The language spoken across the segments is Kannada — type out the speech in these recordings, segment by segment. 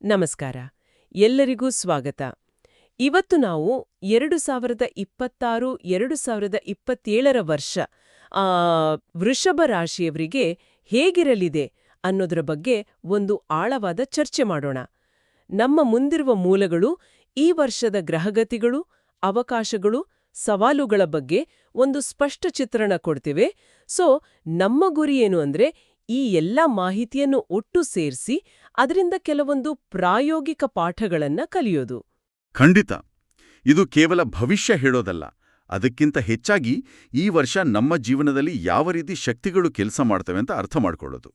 ನಮಸ್ಕಾರ. ಎಲ್ಲರಿಗೂ ಸ್ವಾಗತ. ಇವತ್ತು ನಾವು 2026-2027ರ ವರ್ಷ ವೃಷಭ ರಾಶಿಯವರಿಗೆ ಹೇಗಿರಲಿದೆ ಅನ್ನೋದರ ಬಗ್ಗೆ ಒಂದು ಆಳವಾದ ಚರ್ಚೆ ಮಾಡೋಣ. ನಮ್ಮ ಮುಂದಿರುವ ಮೂಲಗಳು ಈ ವರ್ಷದ ಗ್ರಹಗತಿಗಳು, ಅವಕಾಶಗಳು, ಸವಾಲುಗಳ ಬಗ್ಗೆ ಒಂದು ಸ್ಪಷ್ಟ ಚಿತ್ರಣ ಕೊಡ್ತಿವೆ. ಸೊ ನಮ್ಮ ಗುರಿ ಏನು ಅಂದ್ರೆ ಈ ಎಲ್ಲ ಮಾಹಿತಿಯನ್ನು ಒಟ್ಟು ಸೇರಿಸಿ ಅದರಿಂದ ಕೆಲವೊಂದು ಪ್ರಾಯೋಗಿಕ ಪಾಠಗಳನ್ನ ಕಲಿಯೋದು. ಖಂಡಿತ. ಇದು ಕೇವಲ ಭವಿಷ್ಯ ಹೇಳೋದಲ್ಲ, ಅದಕ್ಕಿಂತ ಹೆಚ್ಚಾಗಿ ಈ ವರ್ಷ ನಮ್ಮ ಜೀವನದಲ್ಲಿ ಯಾವ ರೀತಿ ಶಕ್ತಿಗಳು ಕೆಲಸ ಮಾಡ್ತವೆ ಅಂತ ಅರ್ಥ ಮಾಡ್ಕೊಳ್ಳೋದು.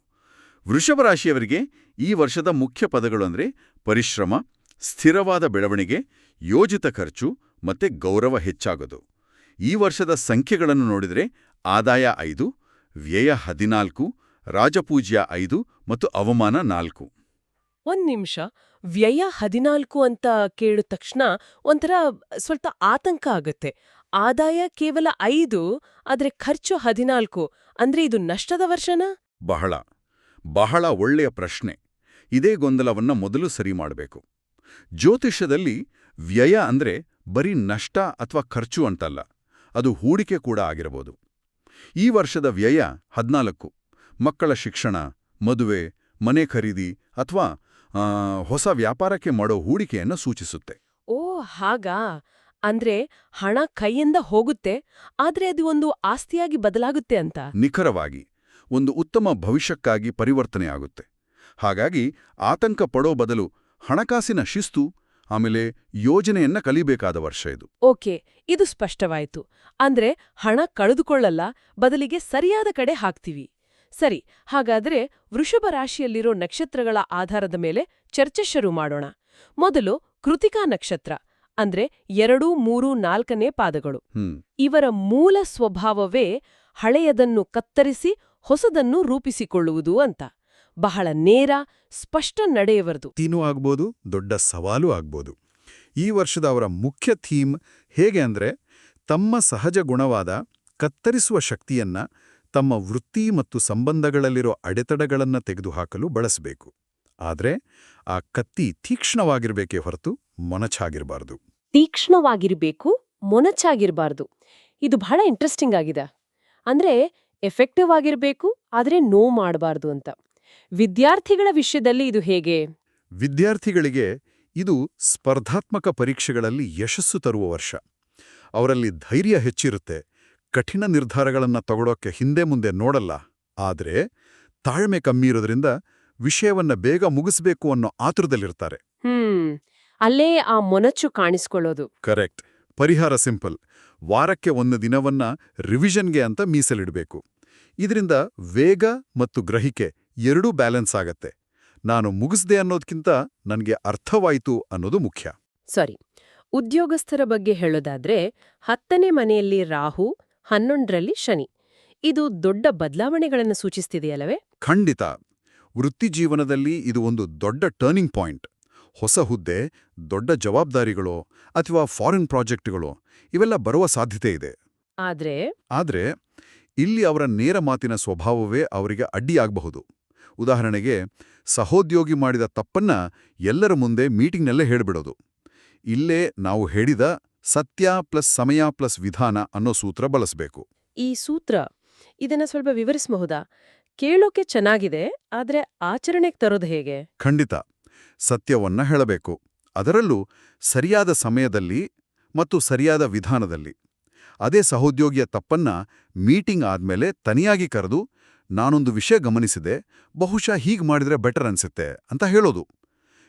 ವೃಷಭ ರಾಶಿಯವರಿಗೆ ಈ ವರ್ಷದ ಮುಖ್ಯ ಪದಗಳು ಅಂದ್ರೆ ಪರಿಶ್ರಮ, ಸ್ಥಿರವಾದ ಬೆಳವಣಿಗೆ, ಯೋಜಿತ ಖರ್ಚು ಮತ್ತೆ ಗೌರವ ಹೆಚ್ಚಾಗೋದು. ಈ ವರ್ಷದ ಸಂಖ್ಯೆಗಳನ್ನು ನೋಡಿದ್ರೆ ಆದಾಯ 5, ವ್ಯಯ 14, ರಾಜಪೂಜ್ಯ 5 ಮತ್ತು ಅವಮಾನ 4. ಒಂದ್ ನಿಮಿಷ, ವ್ಯಯ 14 ಅಂತ ಕೇಳಿದ ತಕ್ಷಣ ಒಂಥರ ಸ್ವಲ್ಪ ಆತಂಕ ಆಗತ್ತೆ. ಆದಾಯ ಕೇವಲ 5, ಆದ್ರೆ ಖರ್ಚು 14, ಅಂದ್ರೆ ಇದು ನಷ್ಟದ ವರ್ಷನಾ? ಬಹಳ ಒಳ್ಳೆಯ ಪ್ರಶ್ನೆ. ಇದೇ ಗೊಂದಲವನ್ನ ಮೊದಲು ಸರಿ ಮಾಡಬೇಕು. ಜ್ಯೋತಿಷ್ಯದಲ್ಲಿ ವ್ಯಯ ಅಂದ್ರೆ ಬರೀ ನಷ್ಟ ಅಥವಾ ಖರ್ಚು ಅಂತಲ್ಲ, ಅದು ಹೂಡಿಕೆ ಕೂಡ ಆಗಿರಬಹುದು. ಈ ವರ್ಷದ ವ್ಯಯ 14 ಮಕ್ಕಳ ಶಿಕ್ಷಣ, ಮದುವೆ, ಮನೆ ಖರೀದಿ ಅಥವಾ ಹೊಸ ವ್ಯಾಪಾರಕ್ಕೆ ಮಾಡೋ ಹೂಡಿಕೆಯನ್ನು ಸೂಚಿಸುತ್ತೆ. ಓ ಹಾಗಾ? ಅಂದ್ರೆ ಹಣ ಕೈಯಿಂದ ಹೋಗುತ್ತೆ, ಆದ್ರೆ ಅದು ಒಂದು ಆಸ್ತಿಯಾಗಿ ಬದಲಾಗುತ್ತೆ ಅಂತ. ನಿಖರವಾಗಿ ಒಂದು ಉತ್ತಮ ಭವಿಷ್ಯಕ್ಕಾಗಿ ಪರಿವರ್ತನೆಯಾಗುತ್ತೆ. ಹಾಗಾಗಿ ಆತಂಕ ಪಡೋ ಬದಲು ಹಣಕಾಸಿನ ಶಿಸ್ತು ಆಮೇಲೆ ಯೋಜನೆಯನ್ನ ಕಲಿಬೇಕಾದ ವರ್ಷ ಇದು. ಓಕೆ, ಇದು ಸ್ಪಷ್ಟವಾಯಿತು. ಅಂದ್ರೆ ಹಣ ಕಳೆದುಕೊಳ್ಳಲ್ಲ, ಬದಲಿಗೆ ಸರಿಯಾದ ಕಡೆ ಹಾಕ್ತೀವಿ. ಸರಿ, ಹಾಗಾದ್ರೆ ವೃಷಭ ರಾಶಿಯಲ್ಲಿರೋ ನಕ್ಷತ್ರಗಳ ಆಧಾರದ ಮೇಲೆ ಚರ್ಚೆ ಶುರು ಮಾಡೋಣ. ಮೊದಲು ಕೃತಿಕಾ ನಕ್ಷತ್ರ, ಅಂದ್ರೆ 2, 3, 4ನೇ ಪಾದಗಳು. ಇವರ ಮೂಲ ಸ್ವಭಾವವೇ ಹಳೆಯದನ್ನು ಕತ್ತರಿಸಿ ಹೊಸದನ್ನು ರೂಪಿಸಿಕೊಳ್ಳುವುದು ಅಂತ. ಬಹಳ ನೇರ, ಸ್ಪಷ್ಟ ನಡೆಯವರದು. ತೀನೂ ಆಗ್ಬೋದು, ದೊಡ್ಡ ಸವಾಲು ಆಗ್ಬೋದು. ಈ ವರ್ಷದ ಅವರ ಮುಖ್ಯ ಥೀಮ್ ಹೇಗೆ ಅಂದ್ರೆ ತಮ್ಮ ಸಹಜ ಗುಣವಾದ ಕತ್ತರಿಸುವ ಶಕ್ತಿಯನ್ನ ತಮ್ಮ ವೃತ್ತಿ ಮತ್ತು ಸಂಬಂಧಗಳಲ್ಲಿರೋ ಅಡೆತಡೆಗಳನ್ನ ತೆಗೆದುಹಾಕಲು ಬಳಸಬೇಕು. ಆದ್ರೆ ಆ ಕತ್ತಿ ತೀಕ್ಷ್ಣವಾಗಿರ್ಬೇಕೇ ಹೊರತು ಮೊನಚಾಗಿರಬಾರ್ದು. ತೀಕ್ಷ್ಣವಾಗಿರ್ಬೇಕು, ಮೊನಚಾಗಿರ್ಬಾರ್ದು. ಇದು ಬಹಳ ಇಂಟ್ರೆಸ್ಟಿಂಗ್ ಆಗಿದೆ. ಅಂದ್ರೆ ಎಫೆಕ್ಟಿವ್ ಆಗಿರ್ಬೇಕು, ಆದ್ರೆ ನೋವು ಮಾಡಬಾರ್ದು ಅಂತ. ವಿದ್ಯಾರ್ಥಿಗಳ ವಿಷಯದಲ್ಲಿ ಇದು ಹೇಗೆ? ವಿದ್ಯಾರ್ಥಿಗಳಿಗೆ ಇದು ಸ್ಪರ್ಧಾತ್ಮಕ ಪರೀಕ್ಷೆಗಳಲ್ಲಿ ಯಶಸ್ಸು ತರುವ ವರ್ಷ. ಅವರಲ್ಲಿ ಧೈರ್ಯ ಹೆಚ್ಚಿರುತ್ತೆ, ಕಠಿಣ ನಿರ್ಧಾರಗಳನ್ನ ತಗೊಳ್ಳೋಕೆ ಹಿಂದೆ ಮುಂದೆ ನೋಡಲ್ಲ. ಆದ್ರೆ ತಾಳ್ಮೆ ಕಮ್ಮಿ ಇರೋದ್ರಿಂದ ವಿಷಯವನ್ನ ಬೇಗ ಮುಗಿಸ್ಬೇಕು ಅನ್ನೋ ಆತುರದಲ್ಲಿರ್ತಾರೆ. ಅಲ್ಲೇ ಆ ಮೊನಚು ಕಾಣಿಸ್ಕೊಳ್ಳೋದು. ಕರೆಕ್ಟ್. ಪರಿಹಾರ ಸಿಂಪಲ್. ವಾರಕ್ಕೆ 1 ದಿನವನ್ನ ರಿವಿಷನ್ಗೆ ಅಂತ ಮೀಸಲಿಡಬೇಕು. ಇದರಿಂದ ವೇಗ ಮತ್ತು ಗ್ರಹಿಕೆ ಎರಡೂ ಬ್ಯಾಲೆನ್ಸ್ ಆಗತ್ತೆ. ನಾನು ಮುಗಿಸ್ದೆ ಅನ್ನೋದ್ಕಿಂತ ನನ್ಗೆ ಅರ್ಥವಾಯಿತು ಅನ್ನೋದು ಮುಖ್ಯ. ಸರಿ, ಉದ್ಯೋಗಸ್ಥರ ಬಗ್ಗೆ ಹೇಳೋದಾದ್ರೆ 10ನೇ ಮನೆಯಲ್ಲಿ ರಾಹು, 11ರಲ್ಲಿ ಶನಿ. ಇದು ದೊಡ್ಡ ಬದಲಾವಣೆಗಳನ್ನು ಸೂಚಿಸ್ತಿದೆಯಲ್ಲವೇ? ಖಂಡಿತ. ವೃತ್ತಿಜೀವನದಲ್ಲಿ ಇದು ಒಂದು ದೊಡ್ಡ ಟರ್ನಿಂಗ್ ಪಾಯಿಂಟ್. ಹೊಸ ಹುದ್ದೆ, ದೊಡ್ಡ ಜವಾಬ್ದಾರಿಗಳು ಅಥವಾ ಫಾರಿನ್ ಪ್ರಾಜೆಕ್ಟ್ಗಳು ಇವೆಲ್ಲ ಬರುವ ಸಾಧ್ಯತೆ ಇದೆ. ಆದ್ರೆ ಇಲ್ಲಿ ಅವರ ನೇರ ಮಾತಿನ ಸ್ವಭಾವವೇ ಅವರಿಗೆ ಅಡ್ಡಿಯಾಗಬಹುದು. ಉದಾಹರಣೆಗೆ, ಸಹೋದ್ಯೋಗಿ ಮಾಡಿದ ತಪ್ಪನ್ನ ಎಲ್ಲರ ಮುಂದೆ ಮೀಟಿಂಗ್ನಲ್ಲೇ ಹೇಳ್ಬಿಡೋದು. ಇಲ್ಲೇ ನಾವು ಹೇಳಿದ ಸತ್ಯ ಪ್ಲಸ್ ಸಮಯ ಪ್ಲಸ್ ವಿಧಾನ ಅನ್ನೋ ಸೂತ್ರ ಬಳಸಬೇಕು. ಈ ಸೂತ್ರ, ಇದನ್ನ ಸ್ವಲ್ಪ ವಿವರಿಸಬಹುದಾ? ಕೇಳೋಕೆ ಚೆನ್ನಾಗಿದೆ, ಆದ್ರೆ ಆಚರಣೆಗೆ ತರೋದು ಹೇಗೆ? ಖಂಡಿತ. ಸತ್ಯವನ್ನ ಹೇಳಬೇಕು, ಅದರಲ್ಲೂ ಸರಿಯಾದ ಸಮಯದಲ್ಲಿ ಮತ್ತು ಸರಿಯಾದ ವಿಧಾನದಲ್ಲಿ. ಅದೇ ಸಹೋದ್ಯೋಗಿಯ ತಪ್ಪನ್ನ ಮೀಟಿಂಗ್ ಆದ್ಮೇಲೆ ತನಿಯಾಗಿ ಕರೆದು, ನಾನೊಂದು ವಿಷಯ ಗಮನಿಸಿದೆ, ಬಹುಶಃ ಹೀಗ್ ಮಾಡಿದ್ರೆ ಬೆಟರ್ ಅನ್ಸುತ್ತೆ ಅಂತ ಹೇಳೋದು.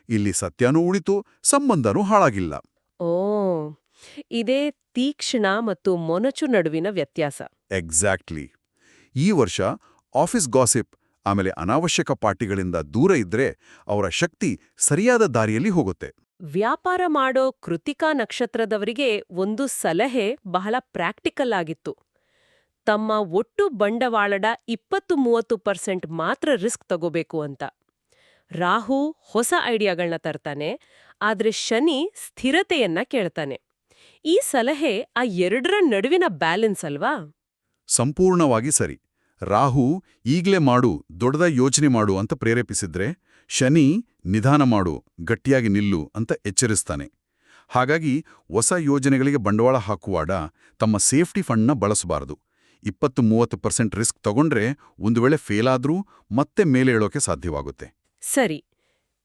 ಇಲ್ಲಿ ಸತ್ಯನೂ ಉಳಿತು, ಸಂಬಂಧನೂ ಹಾಳಾಗಿಲ್ಲ. ಓ, ಇದೇ ತೀಕ್ಷ್ಣ ಮತ್ತು ಮೊನಚು ನಡುವಿನ ವ್ಯತ್ಯಾಸ. ಎಕ್ಸಾಕ್ಟ್ಲಿ. ಈ ವರ್ಷ ಆಫೀಸ್ ಗಾಸಿಪ್ ಆಮೇಲೆ ಅನಾವಶ್ಯಕ ಪಾರ್ಟಿಗಳಿಂದ ದೂರ ಇದ್ರೆ ಅವರ ಶಕ್ತಿ ಸರಿಯಾದ ದಾರಿಯಲ್ಲಿ ಹೋಗುತ್ತೆ. ವ್ಯಾಪಾರ ಮಾಡೋ ಕೃತಿಕಾ ನಕ್ಷತ್ರದವರಿಗೆ ಒಂದು ಸಲಹೆ ಬಹಳ ಪ್ರಾಕ್ಟಿಕಲ್ ಆಗಿತ್ತು. ತಮ್ಮ ಒಟ್ಟು ಬಂಡವಾಳದ 20-30% ಮಾತ್ರ ರಿಸ್ಕ್ ತಗೋಬೇಕು ಅಂತ. ರಾಹು ಹೊಸ ಐಡಿಯಾಗಳನ್ನ ತರ್ತಾನೆ, ಆದ್ರೆ ಶನಿ ಸ್ಥಿರತೆಯನ್ನ ಕೇಳ್ತಾನೆ. ಈ ಸಲಹೆ ಆ ಎರಡರ ನಡುವಿನ ಬ್ಯಾಲೆನ್ಸ್ ಅಲ್ವಾ? ಸಂಪೂರ್ಣವಾಗಿ ಸರಿ. ರಾಹು ಈಗ್ಲೇ ಮಾಡು, ದೊಡ್ಡದ ಯೋಚನೆ ಮಾಡು ಅಂತ ಪ್ರೇರೇಪಿಸಿದ್ರೆ, ಶನಿ ನಿಧಾನ ಮಾಡು, ಗಟ್ಟಿಯಾಗಿ ನಿಲ್ಲು ಅಂತ ಎಚ್ಚರಿಸ್ತಾನೆ. ಹಾಗಾಗಿ ಹೊಸ ಯೋಜನೆಗಳಿಗೆ ಬಂಡವಾಳ ಹಾಕುವಾಡ ತಮ್ಮ ಸೇಫ್ಟಿ ಫಂಡ್ನ ಬಳಸಬಾರದು. 20-30% ರಿಸ್ಕ್ ತಗೊಂಡ್ರೆ ಒಂದು ವೇಳೆ ಫೇಲಾದ್ರೂ ಮತ್ತೆ ಮೇಲೆ ಏಳೋಕೆ ಸಾಧ್ಯವಾಗುತ್ತೆ. ಸರಿ,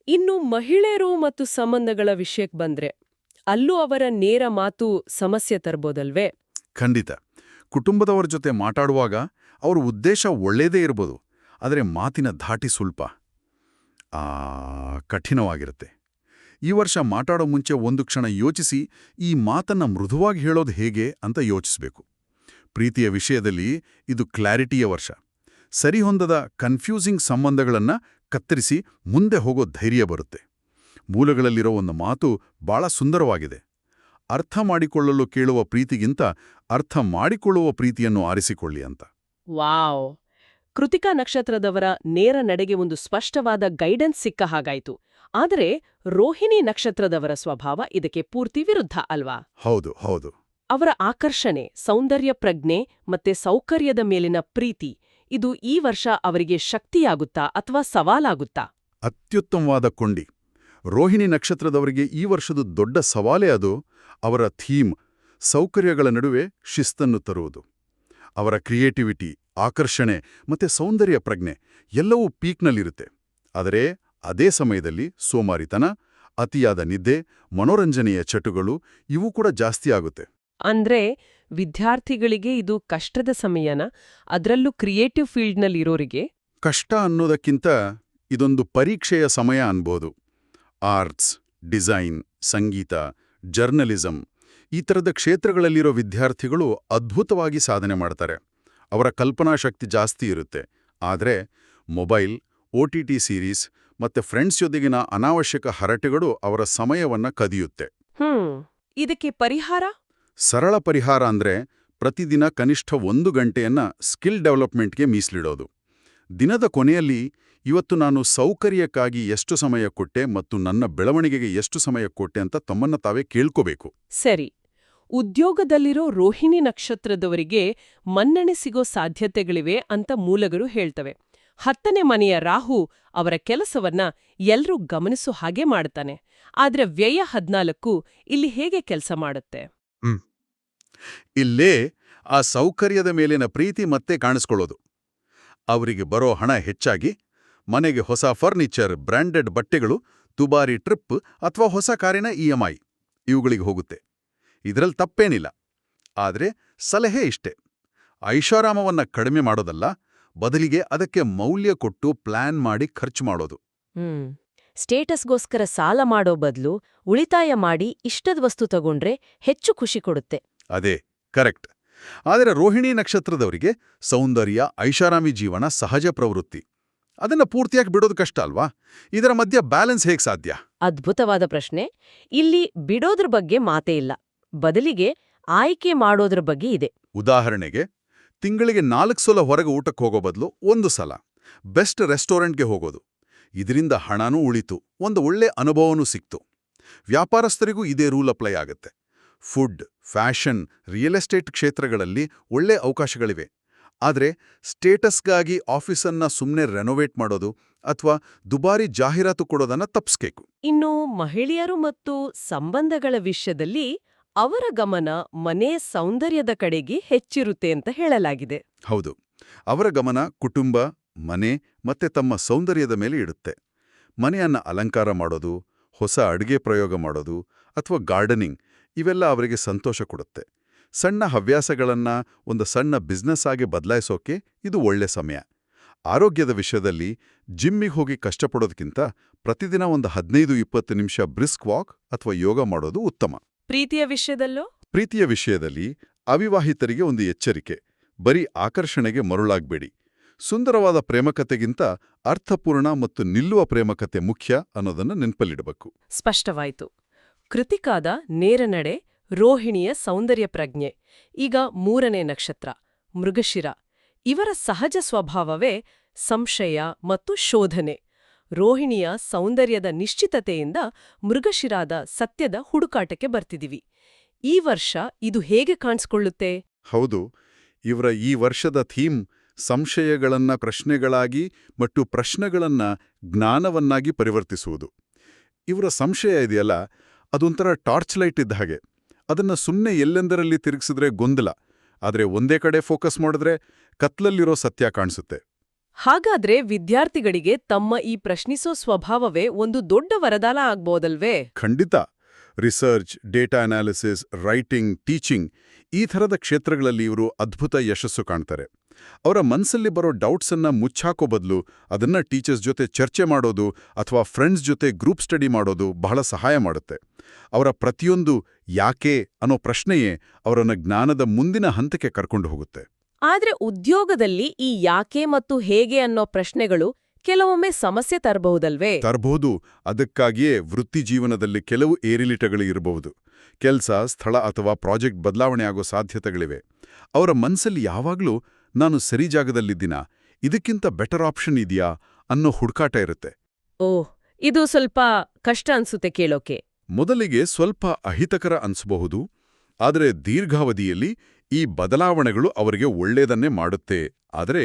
ಇನ್ನು ಮಹಿಳೆಯರು ಮತ್ತು ಸಂಬಂಧಗಳ ವಿಷಯಕ್ಕೆ ಬಂದ್ರೆ ಅಲ್ಲೂ ಅವರ ನೇರ ಮಾತು ಸಮಸ್ಯೆ ತರ್ಬೋದಲ್ವೇ? ಖಂಡಿತ. ಕುಟುಂಬದವರ ಜೊತೆ ಮಾತಾಡುವಾಗ ಅವ್ರ ಉದ್ದೇಶ ಒಳ್ಳೇದೇ ಇರ್ಬೋದು, ಆದರೆ ಮಾತಿನ ಧಾಟಿ ಸ್ವಲ್ಪ ಕಠಿಣವಾಗಿರುತ್ತೆ. ಈ ವರ್ಷ ಮಾತಾಡೋ ಮುಂಚೆ ಒಂದು ಕ್ಷಣ ಯೋಚಿಸಿ ಈ ಮಾತನ್ನ ಮೃದುವಾಗಿ ಹೇಳೋದು ಹೇಗೆ ಅಂತ ಯೋಚಿಸಬೇಕು. ಪ್ರೀತಿಯ ವಿಷಯದಲ್ಲಿ ಇದು ಕ್ಲಾರಿಟಿಯ ವರ್ಷ. ಸರಿಹೊಂದದ ಕನ್ಫ್ಯೂಸಿಂಗ್ ಸಂಬಂಧಗಳನ್ನ ಕತ್ತರಿಸಿ ಮುಂದೆ ಹೋಗೋ ಧೈರ್ಯ ಬರುತ್ತೆ. ಮೂಲಗಳಲ್ಲಿರೋ ಒಂದು ಮಾತು ಬಹಳ ಸುಂದರವಾಗಿದೆ. ಅರ್ಥ ಮಾಡಿಕೊಳ್ಳಲು ಕೇಳುವ ಪ್ರೀತಿಗಿಂತ ಅರ್ಥ ಮಾಡಿಕೊಳ್ಳುವ ಪ್ರೀತಿಯನ್ನು ಆರಿಸಿಕೊಳ್ಳಿ ಅಂತ. ವಾವ್! ಕೃತಿಕಾ ನಕ್ಷತ್ರದವರ ನೇರ ನಡೆಗೆ ಒಂದು ಸ್ಪಷ್ಟವಾದ ಗೈಡೆನ್ಸ್ ಸಿಕ್ಕ ಹಾಗಾಯ್ತು. ಆದರೆ ರೋಹಿಣಿ ನಕ್ಷತ್ರದವರ ಸ್ವಭಾವ ಇದಕ್ಕೆ ಪೂರ್ತಿ ವಿರುದ್ಧ ಅಲ್ವಾ? ಹೌದು ಹೌದು. ಅವರ ಆಕರ್ಷಣೆ, ಸೌಂದರ್ಯ ಪ್ರಜ್ಞೆ ಮತ್ತೆ ಸೌಕರ್ಯದ ಮೇಲಿನ ಪ್ರೀತಿ ಇದು ಈ ವರ್ಷ ಅವರಿಗೆ ಶಕ್ತಿಯಾಗುತ್ತಾ ಅಥವಾ ಸವಾಲಾಗುತ್ತಾ? ಅತ್ಯುತ್ತಮವಾದ ಕೊಂಡಿ. ರೋಹಿಣಿ ನಕ್ಷತ್ರದವರಿಗೆ ಈ ವರ್ಷದ ದೊಡ್ಡ ಸವಾಲೇ ಅದು ಅವರ ಥೀಮ್, ಸೌಕರ್ಯಗಳ ನಡುವೆ ಶಿಸ್ತನ್ನು ತರುವುದು. ಅವರ ಕ್ರಿಯೇಟಿವಿಟಿ, ಆಕರ್ಷಣೆ ಮತ್ತೆ ಸೌಂದರ್ಯ ಪ್ರಜ್ಞೆ ಎಲ್ಲವೂ ಪೀಕ್ನಲ್ಲಿರುತ್ತೆ. ಆದರೆ ಅದೇ ಸಮಯದಲ್ಲಿ ಸೋಮಾರಿತನ, ಅತಿಯಾದ ನಿದ್ದೆ, ಮನೋರಂಜನೆಯ ಚಟುಗಳು ಇವು ಕೂಡ ಜಾಸ್ತಿ ಆಗುತ್ತೆ. ಅಂದ್ರೆ ವಿದ್ಯಾರ್ಥಿಗಳಿಗೆ ಇದು ಕಷ್ಟದ ಸಮಯನ, ಅದರಲ್ಲೂ ಕ್ರಿಯೇಟಿವ್ ಫೀಲ್ಡ್ನಲ್ಲಿರೋರಿಗೆ? ಕಷ್ಟ ಅನ್ನೋದಕ್ಕಿಂತ ಇದೊಂದು ಪರೀಕ್ಷೆಯ ಸಮಯ ಅನ್ಬೋದು. ಆರ್ಟ್ಸ್, ಡಿಸೈನ್, ಸಂಗೀತ, ಜರ್ನಲಿಸಂ ಈ ಥರದ ಕ್ಷೇತ್ರಗಳಲ್ಲಿರೋ ವಿದ್ಯಾರ್ಥಿಗಳು ಅದ್ಭುತವಾಗಿ ಸಾಧನೆ ಮಾಡ್ತಾರೆ. ಅವರ ಕಲ್ಪನಾ ಶಕ್ತಿ ಜಾಸ್ತಿ ಇರುತ್ತೆ. ಆದರೆ ಮೊಬೈಲ್, OTT ಸೀರೀಸ್ ಮತ್ತೆ ಫ್ರೆಂಡ್ಸ್ ಜೊತೆಗಿನ ಅನಾವಶ್ಯಕ ಹರಟೆಗಳು ಅವರ ಸಮಯವನ್ನ ಕದಿಯುತ್ತೆ. ಇದಕ್ಕೆ ಪರಿಹಾರ? ಸರಳ ಪರಿಹಾರ ಅಂದ್ರೆ ಪ್ರತಿದಿನ ಕನಿಷ್ಠ 1 ಗಂಟೆಯನ್ನ ಸ್ಕಿಲ್ ಡೆವಲಪ್ಮೆಂಟ್ಗೆ ಮೀಸಲಿಡೋದು. ದಿನದ ಕೊನೆಯಲ್ಲಿ ಇವತ್ತು ನಾನು ಸೌಕರ್ಯಕ್ಕಾಗಿ ಎಷ್ಟು ಸಮಯ ಕೊಟ್ಟೆ ಮತ್ತು ನನ್ನ ಬೆಳವಣಿಗೆಗೆ ಎಷ್ಟು ಸಮಯ ಕೊಟ್ಟೆ ಅಂತ ತಮ್ಮನ್ನ ತಾವೇ ಕೇಳ್ಕೋಬೇಕು. ಸರಿ. ಉದ್ಯೋಗದಲ್ಲಿರೋ ರೋಹಿಣಿ ನಕ್ಷತ್ರದವರಿಗೆ ಮನ್ನಣೆ ಸಿಗೋ ಸಾಧ್ಯತೆಗಳಿವೆ ಅಂತ ಮೂಲಗಳು ಹೇಳ್ತವೆ. 10ನೇ ಮನೆಯ ರಾಹು ಅವರ ಕೆಲಸವನ್ನ ಎಲ್ರೂ ಗಮನಿಸೋ ಹಾಗೆ ಮಾಡ್ತಾನೆ. ಆದ್ರೆ ವ್ಯಯ 14 ಇಲ್ಲಿ ಹೇಗೆ ಕೆಲಸ ಮಾಡುತ್ತೆ? ಇಲ್ಲೇ ಆ ಸೌಕರ್ಯದ ಮೇಲಿನ ಪ್ರೀತಿ ಮತ್ತೆ ಕಾಣಿಸ್ಕೊಳ್ಳೋದು. ಅವರಿಗೆ ಬರೋ ಹಣ ಹೆಚ್ಚಾಗಿ ಮನೆಗೆ ಹೊಸ ಫರ್ನಿಚರ್, ಬ್ರ್ಯಾಂಡೆಡ್ ಬಟ್ಟೆಗಳು, ದುಬಾರಿ ಟ್ರಿಪ್ ಅಥವಾ ಹೊಸ ಕಾರಿನ EMI ಇವುಗಳಿಗೆ ಹೋಗುತ್ತೆ. ಇದರಲ್ಲಿ ತಪ್ಪೇನಿಲ್ಲ. ಆದ್ರೆ ಸಲಹೆ ಇಷ್ಟೇ: ಐಷಾರಾಮವನ್ನ ಕಡಿಮೆ ಮಾಡೋದಲ್ಲ, ಬದಲಿಗೆ ಅದಕ್ಕೆ ಮೌಲ್ಯ ಕೊಟ್ಟು ಪ್ಲಾನ್ ಮಾಡಿ ಖರ್ಚು ಮಾಡೋದು. ಸ್ಟೇಟಸ್ಗೋಸ್ಕರ ಸಾಲ ಮಾಡೋ ಬದಲು ಉಳಿತಾಯ ಮಾಡಿ ಇಷ್ಟದ ವಸ್ತು ತಗೊಂಡ್ರೆ ಹೆಚ್ಚು ಖುಷಿ ಕೊಡುತ್ತೆ. ಅದೇ ಕರೆಕ್ಟ್. ಆದರೆ ರೋಹಿಣಿ ನಕ್ಷತ್ರದವರಿಗೆ ಸೌಂದರ್ಯ, ಐಷಾರಾಮಿ ಜೀವನ ಸಹಜ ಪ್ರವೃತ್ತಿ. ಅದನ್ನ ಪೂರ್ತಿಯಾಗಿ ಬಿಡೋದು ಕಷ್ಟ ಅಲ್ವಾ? ಇದರ ಮಧ್ಯೆ ಬ್ಯಾಲೆನ್ಸ್ ಹೇಗೆ ಸಾಧ್ಯ? ಅದ್ಭುತವಾದ ಪ್ರಶ್ನೆ. ಇಲ್ಲಿ ಬಿಡೋದ್ರ ಬಗ್ಗೆ ಮಾತೇ ಇಲ್ಲ, ಬದಲಿಗೆ ಆಯ್ಕೆ ಮಾಡೋದ್ರ ಬಗ್ಗೆ ಇದೆ. ಉದಾಹರಣೆಗೆ, ತಿಂಗಳಿಗೆ 4 ಸಲ ಹೊರಗೆ ಊಟಕ್ಕೆ ಹೋಗೋ ಬದಲು 1 ಸಲ ಬೆಸ್ಟ್ ರೆಸ್ಟೋರೆಂಟ್ಗೆ ಹೋಗೋದು. ಇದರಿಂದ ಹಣನೂ ಉಳಿತು, ಒಂದು ಒಳ್ಳೆ ಅನುಭವನೂ ಸಿಕ್ತು. ವ್ಯಾಪಾರಸ್ಥರಿಗೂ ಇದೇ ರೂಲ್ ಅಪ್ಲೈ ಆಗುತ್ತೆ. ಫುಡ್, ಫ್ಯಾಷನ್, ರಿಯಲ್ ಎಸ್ಟೇಟ್ ಕ್ಷೇತ್ರಗಳಲ್ಲಿ ಒಳ್ಳೆ ಅವಕಾಶಗಳಿವೆ. ಆದರೆ ಸ್ಟೇಟಸ್ಗಾಗಿ ಆಫೀಸನ್ನ ಸುಮ್ಮನೆ ರೆನೋವೇಟ್ ಮಾಡೋದು ಅಥವಾ ದುಬಾರಿ ಜಾಹೀರಾತು ಕೊಡೋದನ್ನ ತಪ್ಪಿಸ್ಬೇಕು. ಇನ್ನು ಮಹಿಳೆಯರು ಮತ್ತು ಸಂಬಂಧಗಳ ವಿಷಯದಲ್ಲಿ ಅವರ ಗಮನ ಮನೆ ಸೌಂದರ್ಯದ ಕಡೆಗೆ ಹೆಚ್ಚಿರುತ್ತೆ ಅಂತ ಹೇಳಲಾಗಿದೆ. ಹೌದು, ಅವರ ಗಮನ ಕುಟುಂಬ, ಮನೆ ಮತ್ತೆ ತಮ್ಮ ಸೌಂದರ್ಯದ ಮೇಲೆ ಇಡುತ್ತೆ. ಮನೆಯನ್ನ ಅಲಂಕಾರ ಮಾಡೋದು, ಹೊಸ ಅಡುಗೆ ಪ್ರಯೋಗ ಮಾಡೋದು ಅಥವಾ ಗಾರ್ಡನಿಂಗ್ ಇವೆಲ್ಲ ಅವರಿಗೆ ಸಂತೋಷ ಕೊಡುತ್ತೆ. ಸಣ್ಣ ಹವ್ಯಾಸಗಳನ್ನ ಒಂದು ಸಣ್ಣ ಬಿಸ್ನೆಸ್ ಆಗಿ ಬದಲಾಯಿಸೋಕೆ ಇದು ಒಳ್ಳೆ ಸಮಯ. ಆರೋಗ್ಯದ ವಿಷಯದಲ್ಲಿ ಜಿಮ್ಮಿಗೆ ಹೋಗಿ ಕಷ್ಟಪಡೋದಕ್ಕಿಂತ ಪ್ರತಿದಿನ ಒಂದು 15-20 ನಿಮಿಷ ಬ್ರಿಸ್ಕ್ ವಾಕ್ ಅಥವಾ ಯೋಗ ಮಾಡೋದು ಉತ್ತಮ. ಪ್ರೀತಿಯ ವಿಷಯದಲ್ಲೂ? ಪ್ರೀತಿಯ ವಿಷಯದಲ್ಲಿ ಅವಿವಾಹಿತರಿಗೆ ಒಂದು ಎಚ್ಚರಿಕೆ: ಬರೀ ಆಕರ್ಷಣೆಗೆ ಮರುಳಾಗ್ಬೇಡಿ. ಸುಂದರವಾದ ಪ್ರೇಮಕತೆಗಿಂತ ಅರ್ಥಪೂರ್ಣ ಮತ್ತು ನಿಲ್ಲುವ ಪ್ರೇಮಕತೆ ಮುಖ್ಯ ಅನ್ನೋದನ್ನು ನೆನಪಲ್ಲಿಡಬೇಕು. ಸ್ಪಷ್ಟವಾಯಿತು. ಕೃತಿಕಾದ ನೇರ ನಡೆ, ರೋಹಿಣಿಯ ಸೌಂದರ್ಯ ಪ್ರಜ್ಞೆ, ಈಗ 3ನೇ ನಕ್ಷತ್ರ ಮೃಗಶಿರ. ಇವರ ಸಹಜ ಸ್ವಭಾವವೇ ಸಂಶಯ ಮತ್ತು ಶೋಧನೆ. ರೋಹಿಣಿಯ ಸೌಂದರ್ಯದ ನಿಶ್ಚಿತತೆಯಿಂದ ಮೃಗಶಿರಾದ ಸತ್ಯದ ಹುಡುಕಾಟಕ್ಕೆ ಬರ್ತಿದೀವಿ. ಈ ವರ್ಷ ಇದು ಹೇಗೆ ಕಾಣಿಸ್ಕೊಳ್ಳುತ್ತೆ? ಹೌದು, ಇವರ ಈ ವರ್ಷದ ಥೀಮ್ ಸಂಶಯಗಳನ್ನ ಪ್ರಶ್ನೆಗಳಾಗಿ ಮತ್ತು ಪ್ರಶ್ನೆಗಳನ್ನ ಜ್ಞಾನವನ್ನಾಗಿ ಪರಿವರ್ತಿಸುವುದು. ಇವರ ಸಂಶಯ ಇದೆಯಲ್ಲ, ಅದೊಂಥರ ಟಾರ್ಚ್ ಲೈಟ್ ಇದ್ದ ಹಾಗೆ. ಅದನ್ನ ಸುಮ್ಮನೆ ಎಲ್ಲೆಂದರಲ್ಲಿ ತಿರುಗಿಸಿದ್ರೆ ಗೊಂದಲ, ಆದರೆ ಒಂದೇ ಕಡೆ ಫೋಕಸ್ ಮಾಡಿದ್ರೆ ಕತ್ಲಲ್ಲಿರೋ ಸತ್ಯ ಕಾಣಿಸುತ್ತೆ. ಹಾಗಾದ್ರೆ ವಿದ್ಯಾರ್ಥಿಗಳಿಗೆ ತಮ್ಮ ಈ ಪ್ರಶ್ನಿಸೋ ಸ್ವಭಾವವೇ ಒಂದು ದೊಡ್ಡ ವರದಾನ ಆಗ್ಬೋದಲ್ವೇ? ಖಂಡಿತ. Research, data analysis, writing, teaching ಈ ಥರದ ಕ್ಷೇತ್ರಗಳಲ್ಲಿ ಇವರು ಅದ್ಭುತ ಯಶಸ್ಸು ಕಾಣ್ತಾರೆ. ಅವರ ಮನಸ್ಸಲ್ಲಿ ಬರೋ ಡೌಟ್ಸನ್ನ ಮುಚ್ಚಾಕೋ ಬದಲು ಅದನ್ನ ಟೀಚರ್ಸ್ ಜೊತೆ ಚರ್ಚೆ ಮಾಡೋದು ಅಥವಾ ಫ್ರೆಂಡ್ಸ್ ಜೊತೆ ಗ್ರೂಪ್ ಸ್ಟಡಿ ಮಾಡೋದು ಬಹಳ ಸಹಾಯ ಮಾಡುತ್ತೆ. ಅವರ ಪ್ರತಿಯೊಂದು ಯಾಕೆ ಅನ್ನೋ ಪ್ರಶ್ನೆಯೇ ಅವರನ್ನ ಜ್ಞಾನದ ಮುಂದಿನ ಹಂತಕ್ಕೆ ಕರ್ಕೊಂಡು ಹೋಗುತ್ತೆ. ಆದ್ರೆ ಉದ್ಯೋಗದಲ್ಲಿ ಈ ಯಾಕೆ ಮತ್ತು ಹೇಗೆ ಅನ್ನೋ ಪ್ರಶ್ನೆಗಳು ಕೆಲವೊಮ್ಮೆ ಸಮಸ್ಯೆ ತರಬಹುದಲ್ವೇ? ತರಬಹುದು. ಅದಕ್ಕಾಗಿಯೇ ವೃತ್ತಿ ಜೀವನದಲ್ಲಿ ಕೆಲವು ಏರಿಳಿತಗಳು ಇರಬಹುದು. ಕೆಲಸ, ಸ್ಥಳ ಅಥವಾ ಪ್ರಾಜೆಕ್ಟ್ ಬದಲಾವಣೆ ಆಗೋ ಸಾಧ್ಯತೆಗಳಿವೆ. ಅವರ ಮನಸ್ಸಲ್ಲಿ ಯಾವಾಗಲೂ ನಾನು ಸರಿ ಜಾಗದಲ್ಲಿದ್ದೀನಾ, ಇದಕ್ಕಿಂತ ಬೆಟರ್ ಆಪ್ಷನ್ ಇದೆಯಾ ಅನ್ನೋ ಹುಡುಕಾಟ ಇರುತ್ತೆ. ಓಹ್, ಇದು ಸ್ವಲ್ಪ ಕಷ್ಟ ಅನ್ಸುತ್ತೆ ಕೇಳೋಕೆ. ಮೊದಲಿಗೆ ಸ್ವಲ್ಪ ಅಹಿತಕರ ಅನ್ಸಬಹುದು, ಆದರೆ ದೀರ್ಘಾವಧಿಯಲ್ಲಿ ಈ ಬದಲಾವಣೆಗಳು ಅವರಿಗೆ ಒಳ್ಳೆಯದನ್ನೇ ಮಾಡುತ್ತೆ. ಆದರೆ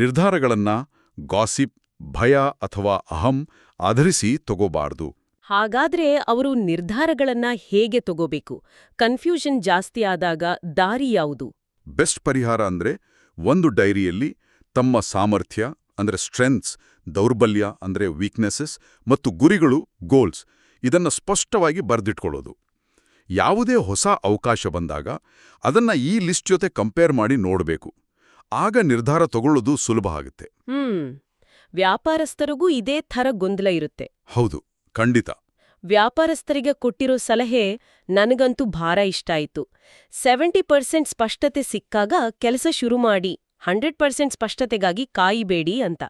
ನಿರ್ಧಾರಗಳನ್ನ ಗಾಸಿಪ್, ಭಯ ಅಥವಾ ಅಹಂ ಆಧರಿಸಿ ತಗೋಬಾರ್ದು. ಹಾಗಾದ್ರೆ ಅವರು ನಿರ್ಧಾರಗಳನ್ನ ಹೇಗೆ ತಗೋಬೇಕು? ಕನ್ಫ್ಯೂಷನ್ ಜಾಸ್ತಿ ಆದಾಗ ದಾರಿ ಯಾವುದು? ಬೆಸ್ಟ್ ಪರಿಹಾರ ಅಂದ್ರೆ ಒಂದು ಡೈರಿಯಲ್ಲಿ ತಮ್ಮ ಸಾಮರ್ಥ್ಯ ಅಂದ್ರೆ ಸ್ಟ್ರೆಂತ್ಸ್, ದೌರ್ಬಲ್ಯ ಅಂದ್ರೆ ವೀಕ್ನೆಸಸ್ ಮತ್ತು ಗುರಿಗಳು ಗೋಲ್ಸ್ ಇದನ್ನ ಸ್ಪಷ್ಟವಾಗಿ ಬರೆದಿಟ್ಕೊಳ್ಳೋದು. ಯಾವುದೇ ಹೊಸ ಅವಕಾಶ ಬಂದಾಗ ಅದನ್ನ ಈ ಲಿಸ್ಟ್ ಜೊತೆ ಕಂಪೇರ್ ಮಾಡಿ ನೋಡಬೇಕು. ಆಗ ನಿರ್ಧಾರ ತಗೊಳ್ಳೋದು ಸುಲಭ ಆಗುತ್ತೆ. ವ್ಯಾಪಾರಸ್ಥರಿಗೂ ಇದೇ ಥರ ಗೊಂದಲ ಇರುತ್ತೆ. ಹೌದು, ಖಂಡಿತ. ವ್ಯಾಪಾರಸ್ಥರಿಗೆ ಕೊಟ್ಟಿರೋ ಸಲಹೆ ನನಗಂತೂ ಭಾರ ಇಷ್ಟ ಆಯ್ತು. 70% ಸ್ಪಷ್ಟತೆ ಸಿಕ್ಕಾಗ ಕೆಲಸ ಶುರು ಮಾಡಿ, 100% ಸ್ಪಷ್ಟತೆಗಾಗಿ ಕಾಯಿಬೇಡಿ ಅಂತ.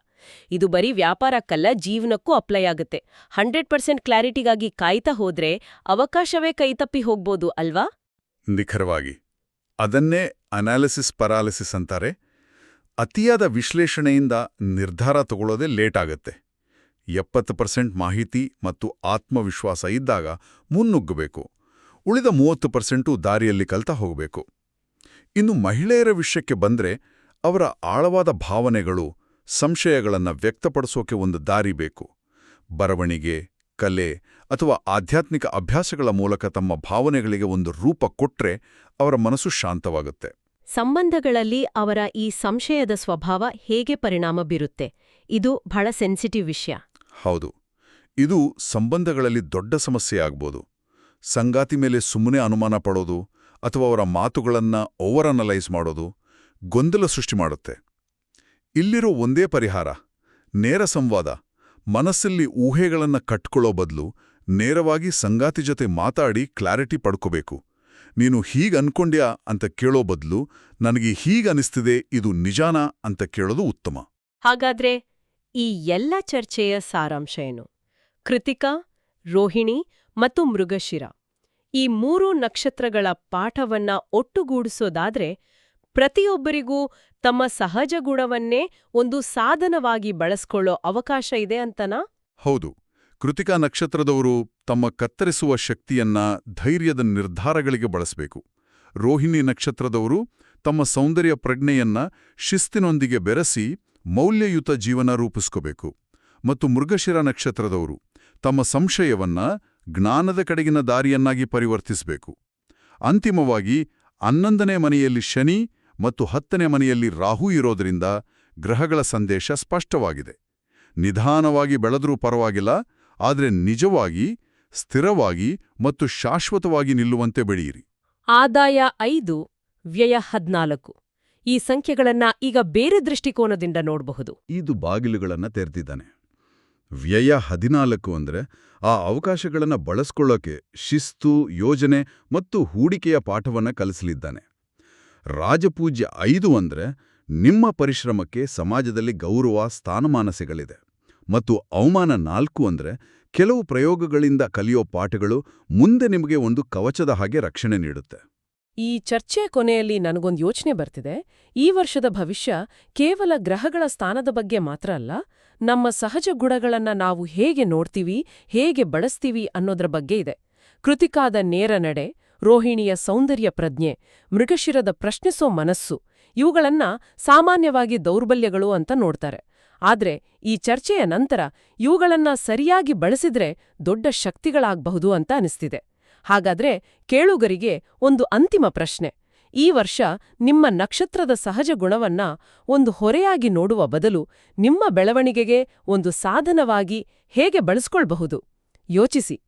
ಇದು ಬರೀ ವ್ಯಾಪಾರಕ್ಕಲ್ಲ, ಜೀವನಕ್ಕೂ ಅಪ್ಲೈ ಆಗುತ್ತೆ. 100% ಕ್ಲಾರಿಟಿಗಾಗಿ ಕಾಯ್ತಾ ಹೋದ್ರೆ ಅವಕಾಶವೇ ಕೈತಪ್ಪಿ ಹೋಗ್ಬೋದು ಅಲ್ವಾ? ನಿಖರವಾಗಿ. ಅದನ್ನೇ ಅನಾಲಿಸಿಸ್ ಪರಾಲಿಸಿಸ್ ಅಂತಾರೆ. ಅತಿಯಾದ ವಿಶ್ಲೇಷಣೆಯಿಂದ ನಿರ್ಧಾರ ತಗೊಳ್ಳೋದೇ ಲೇಟ್ ಆಗತ್ತೆ. 70% ಮಾಹಿತಿ ಮತ್ತು ಆತ್ಮವಿಶ್ವಾಸ ಇದ್ದಾಗ ಮುನ್ನುಗ್ಗಬೇಕು. ಉಳಿದ 30% ದಾರಿಯಲ್ಲಿ ಕಲ್ತಾ ಹೋಗಬೇಕು. ಇನ್ನು ಮಹಿಳೆಯರ ವಿಷಯಕ್ಕೆ ಬಂದ್ರೆ ಅವರ ಆಳವಾದ ಭಾವನೆಗಳು, ಸಂಶಯಗಳನ್ನು ವ್ಯಕ್ತಪಡಿಸೋಕೆ ಒಂದು ದಾರಿ ಬೇಕು. ಬರವಣಿಗೆ, ಕಲೆ ಅಥವಾ ಆಧ್ಯಾತ್ಮಿಕ ಅಭ್ಯಾಸಗಳ ಮೂಲಕ ತಮ್ಮ ಭಾವನೆಗಳಿಗೆ ಒಂದು ರೂಪ ಕೊಟ್ರೆ ಅವರ ಮನಸ್ಸು ಶಾಂತವಾಗುತ್ತೆ. ಸಂಬಂಧಗಳಲ್ಲಿ ಅವರ ಈ ಸಂಶಯದ ಸ್ವಭಾವ ಹೇಗೆ ಪರಿಣಾಮ ಬೀರುತ್ತೆ? ಇದು ಬಹಳ ಸೆನ್ಸಿಟಿವ್ ವಿಷಯ. ಹೌದು, ಇದು ಸಂಬಂಧಗಳಲ್ಲಿ ದೊಡ್ಡ ಸಮಸ್ಯೆ ಆಗ್ಬೋದು. ಸಂಗಾತಿ ಮೇಲೆ ಸುಮ್ಮನೆ ಅನುಮಾನ ಪಡೋದು ಅಥವಾ ಅವರ ಮಾತುಗಳನ್ನ ಓವರ್ ಅನಲೈಸ್ ಮಾಡೋದು ಗೊಂದಲ ಸೃಷ್ಟಿ ಮಾಡುತ್ತೆ. ಇಲ್ಲಿರೋ ಒಂದೇ ಪರಿಹಾರ ನೇರ ಸಂವಾದ. ಮನಸ್ಸಲ್ಲಿ ಊಹೆಗಳನ್ನ ಕಟ್ಕೊಳ್ಳೋ ಬದಲು ನೇರವಾಗಿ ಸಂಗಾತಿ ಜೊತೆ ಮಾತಾಡಿ ಕ್ಲಾರಿಟಿ ಪಡ್ಕೋಬೇಕು. ನೀನು ಹೀಗನ್ಕೊಂಡ್ಯಾ ಅಂತ ಕೇಳೋ ಬದಲು ನನಗೆ ಹೀಗನಿಸ್ತಿದೆ, ಇದು ನಿಜಾನಾ ಅಂತ ಕೇಳೋದು ಉತ್ತಮ. ಹಾಗಾದ್ರೆ ಈ ಎಲ್ಲ ಚರ್ಚೆಯ ಸಾರಾಂಶ ಏನು? ಕೃತಿಕಾ, ರೋಹಿಣಿ ಮತ್ತು ಮೃಗಶಿರ ಈ 3 ನಕ್ಷತ್ರಗಳ ಪಾಠವನ್ನ ಒಟ್ಟುಗೂಡಿಸೋದಾದ್ರೆ ಪ್ರತಿಯೊಬ್ಬರಿಗೂ ತಮ್ಮ ಸಹಜ ಗುಣವನ್ನೇ ಒಂದು ಸಾಧನವಾಗಿ ಬಳಸ್ಕೊಳ್ಳೋ ಅವಕಾಶ ಇದೆ ಅಂತನಾ? ಹೌದು. ಕೃತಿಕಾ ನಕ್ಷತ್ರದವರು ತಮ್ಮ ಕತ್ತರಿಸುವ ಶಕ್ತಿಯನ್ನ ಧೈರ್ಯದ ನಿರ್ಧಾರಗಳಿಗೆ ಬಳಸಬೇಕು. ರೋಹಿಣಿ ನಕ್ಷತ್ರದವರು ತಮ್ಮ ಸೌಂದರ್ಯ ಪ್ರಜ್ಞೆಯನ್ನ ಶಿಸ್ತಿನೊಂದಿಗೆ ಬೆರೆಸಿ ಮೌಲ್ಯಯುತ ಜೀವನ ರೂಪಿಸ್ಕೋಬೇಕು. ಮತ್ತು ಮೃಗಶಿರ ನಕ್ಷತ್ರದವರು ತಮ್ಮ ಸಂಶಯವನ್ನ ಜ್ಞಾನದ ಕಡೆಗಿನ ದಾರಿಯನ್ನಾಗಿ ಪರಿವರ್ತಿಸಬೇಕು. ಅಂತಿಮವಾಗಿ 11ನೇ ಮನೆಯಲ್ಲಿ ಶನಿ ಮತ್ತು 10ನೇ ಮನೆಯಲ್ಲಿ ರಾಹು ಇರೋದ್ರಿಂದ ಗ್ರಹಗಳ ಸಂದೇಶ ಸ್ಪಷ್ಟವಾಗಿದೆ. ನಿಧಾನವಾಗಿ ಬೆಳೆದ್ರೂ ಪರವಾಗಿಲ್ಲ, ಆದರೆ ನಿಜವಾಗಿ, ಸ್ಥಿರವಾಗಿ ಮತ್ತು ಶಾಶ್ವತವಾಗಿ ನಿಲ್ಲುವಂತೆ ಬೆಳೆಯಿರಿ. ಆದಾಯ 5, ವ್ಯಯ 14 ಈ ಸಂಖ್ಯೆಗಳನ್ನ ಈಗ ಬೇರೆ ದೃಷ್ಟಿಕೋನದಿಂದ ನೋಡಬಹುದು. ಇದು ಬಾಗಿಲುಗಳನ್ನ ತೆರೆದಿದ್ದಾನೆ. ವ್ಯಯ 14 ಅಂದ್ರೆ ಆ ಅವಕಾಶಗಳನ್ನ ಬಳಸ್ಕೊಳ್ಳೋಕೆ ಶಿಸ್ತು, ಯೋಜನೆ ಮತ್ತು ಹೂಡಿಕೆಯ ಪಾಠವನ್ನ ಕಲಿಸಲಿದ್ದಾನೆ. ರಾಜಪೂಜ್ಯ 5 ಅಂದ್ರೆ ನಿಮ್ಮ ಪರಿಶ್ರಮಕ್ಕೆ ಸಮಾಜದಲ್ಲಿ ಗೌರವ, ಸ್ಥಾನಮಾನ ಸಿಗಲಿದೆ. ಮತ್ತು ಅವಮಾನ 4 ಅಂದ್ರೆ ಕೆಲವು ಪ್ರಯೋಗಗಳಿಂದ ಕಲಿಯೋ ಪಾಠಗಳು ಮುಂದೆ ನಿಮಗೆ ಒಂದು ಕವಚದ ಹಾಗೆ ರಕ್ಷಣೆ ನೀಡುತ್ತೆ. ಈ ಚರ್ಚೆಯ ಕೊನೆಯಲ್ಲಿ ನನಗೊಂದು ಯೋಚನೆ ಬರ್ತಿದೆ. ಈ ವರ್ಷದ ಭವಿಷ್ಯ ಕೇವಲ ಗ್ರಹಗಳ ಸ್ಥಾನದ ಬಗ್ಗೆ ಮಾತ್ರ ಅಲ್ಲ, ನಮ್ಮ ಸಹಜ ಗುಣಗಳನ್ನ ನಾವು ಹೇಗೆ ನೋಡ್ತೀವಿ, ಹೇಗೆ ಬಳಸ್ತೀವಿ ಅನ್ನೋದ್ರ ಬಗ್ಗೆ ಇದೆ. ಕೃತಿಕಾದ ನೇರ ನಡೆ, ರೋಹಿಣಿಯ ಸೌಂದರ್ಯ ಪ್ರಜ್ಞೆ, ಮೃಗಶಿರದ ಪ್ರಶ್ನಿಸೋ ಮನಸ್ಸು, ಇವುಗಳನ್ನ ಸಾಮಾನ್ಯವಾಗಿ ದೌರ್ಬಲ್ಯಗಳು ಅಂತ ನೋಡ್ತಾರೆ. ಆದ್ರೆ ಈ ಚರ್ಚೆಯ ನಂತರ ಇವುಗಳನ್ನ ಸರಿಯಾಗಿ ಬಳಸಿದ್ರೆ ದೊಡ್ಡ ಶಕ್ತಿಗಳಾಗಬಹುದು ಅಂತ ಅನಿಸ್ತಿದೆ. ಹಾಗಾದ್ರೆ ಕೇಳುಗರಿಗೆ ಒಂದು ಅಂತಿಮ ಪ್ರಶ್ನೆ. ಈ ವರ್ಷ ನಿಮ್ಮ ನಕ್ಷತ್ರದ ಸಹಜ ಗುಣವನ್ನ ಒಂದು ಹೊರೆಯಾಗಿ ನೋಡುವ ಬದಲು ನಿಮ್ಮ ಬೆಳವಣಿಗೆಗೆ ಒಂದು ಸಾಧನವಾಗಿ ಹೇಗೆ ಬಳಸ್ಕೊಳ್ಬಹುದು? ಯೋಚಿಸಿ.